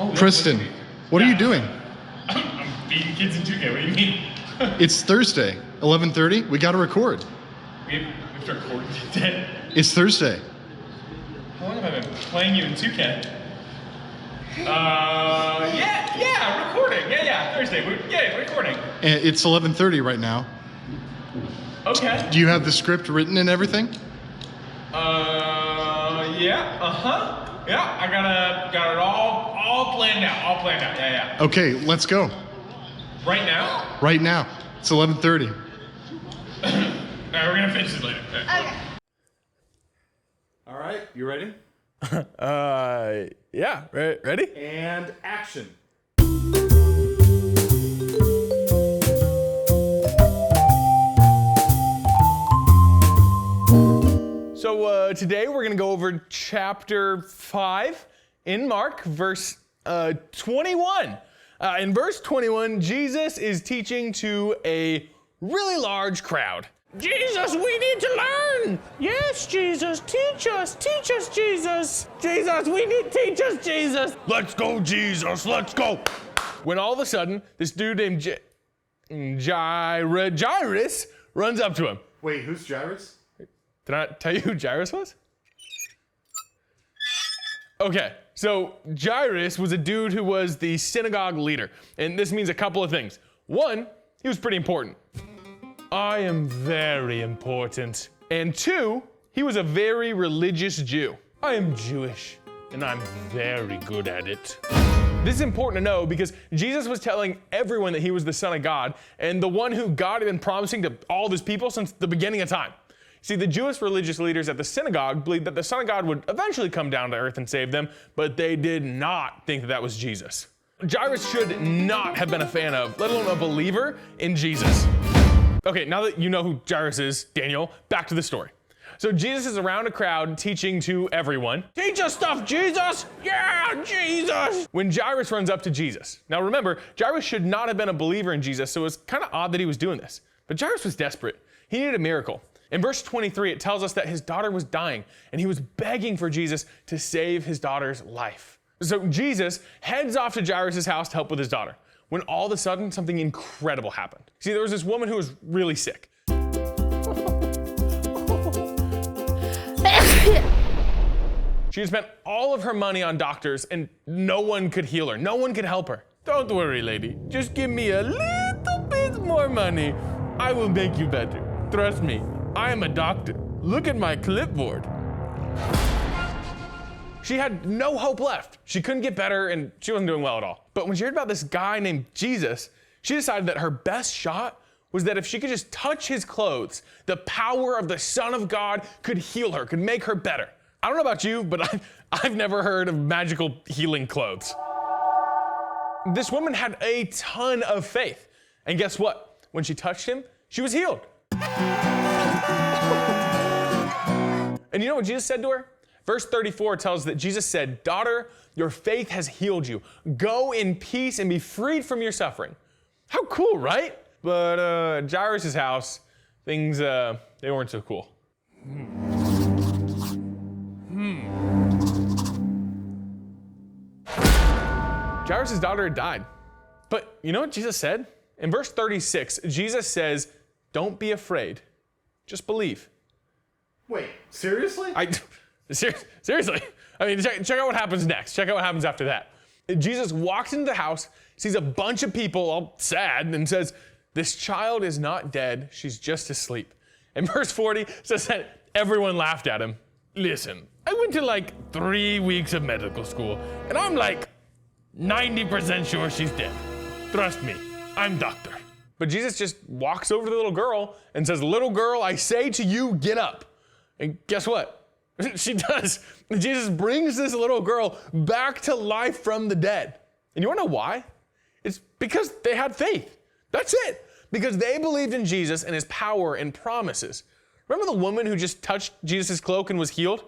Oh, Preston, what are you doing? I'm beating kids in 2K. What do you mean? It's Thursday, 11:30. We gotta record. We have to record today. It's Thursday. How long have I been playing you in 2K? Yeah, recording. Yeah, Thursday. We're recording. And it's 11:30 right now. Okay. Do you have the script written and everything? Yeah, Yeah, I got it all planned out. Yeah. Okay, let's go. Right now? Right now. It's 11:30. Alright, we're gonna finish this later. Okay. All right, you ready? Yeah, ready? And action. So today we're gonna go over chapter 5 in Mark, verse 21. In verse 21, Jesus is teaching to a really large crowd. Jesus, we need to learn. Yes, Jesus, teach us, Jesus. Jesus, we need teach us, Jesus. Let's go, Jesus, let's go. When all of a sudden, this dude named Jairus runs up to him. Wait, who's Jairus? Did I tell you who Jairus was? Okay, so Jairus was a dude who was the synagogue leader. And this means a couple of things. One, he was pretty important. I am very important. And two, he was a very religious Jew. I am Jewish, and I'm very good at it. This is important to know because Jesus was telling everyone that he was the Son of God and the one who God had been promising to all of his people since the beginning of time. See, the Jewish religious leaders at the synagogue believed that the Son of God would eventually come down to earth and save them, but they did not think that that was Jesus. Jairus should not have been a fan of, let alone a believer in Jesus. Okay, now that you know who Jairus is, Daniel, back to the story. So Jesus is around a crowd teaching to everyone. Teach us stuff, Jesus! Yeah, Jesus! When Jairus runs up to Jesus. Now remember, Jairus should not have been a believer in Jesus, so it's kind of odd that he was doing this. But Jairus was desperate. He needed a miracle. In verse 23, it tells us that his daughter was dying, and he was begging for Jesus to save his daughter's life. So Jesus heads off to Jairus' house to help with his daughter, when all of a sudden, something incredible happened. See, there was this woman who was really sick. She had spent all of her money on doctors, and no one could heal her. No one could help her. Don't worry, lady. Just give me a little bit more money. I will make you better. Trust me. I am a doctor. Look at my clipboard. She had no hope left. She couldn't get better and she wasn't doing well at all. But when she heard about this guy named Jesus, she decided that her best shot was that if she could just touch his clothes, the power of the Son of God could heal her, could make her better. I don't know about you, but I've never heard of magical healing clothes. This woman had a ton of faith. And guess what? When she touched him, she was healed. And you know what Jesus said to her? Verse 34 tells us that Jesus said, "Daughter, your faith has healed you. Go in peace and be freed from your suffering." How cool, right? But Jairus' house, things, they weren't so cool. Jairus' daughter had died. But you know what Jesus said? In verse 36, Jesus says, "Don't be afraid, just believe." Wait, seriously? Seriously. I mean, check out what happens next. Check out what happens after that. Jesus walks into the house, sees a bunch of people all sad, and says, "This child is not dead, she's just asleep." And verse 40 says that everyone laughed at him. Listen, I went to like 3 weeks of medical school, and I'm like 90% sure she's dead. Trust me, I'm doctor. But Jesus just walks over to the little girl and says, "Little girl, I say to you, get up." And guess what? She does. Jesus brings this little girl back to life from the dead. And you wanna know why? It's because they had faith. That's it. Because they believed in Jesus and his power and promises. Remember the woman who just touched Jesus' cloak and was healed?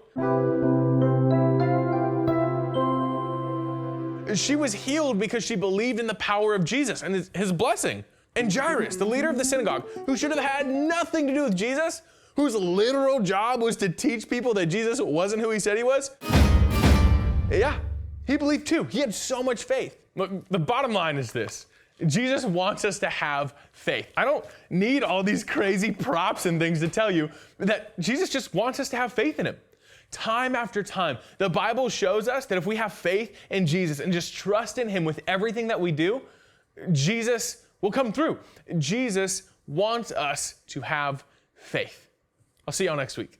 She was healed because she believed in the power of Jesus and his blessing. And Jairus, the leader of the synagogue, who should have had nothing to do with Jesus, whose literal job was to teach people that Jesus wasn't who he said he was, yeah, He believed too. He had so much faith. Look, the bottom line is this. Jesus wants us to have faith. I don't need all these crazy props and things to tell you that Jesus just wants us to have faith in him. Time after time, the Bible shows us that if we have faith in Jesus and just trust in him with everything that we do, Jesus will come through. Jesus wants us to have faith. I'll see y'all next week.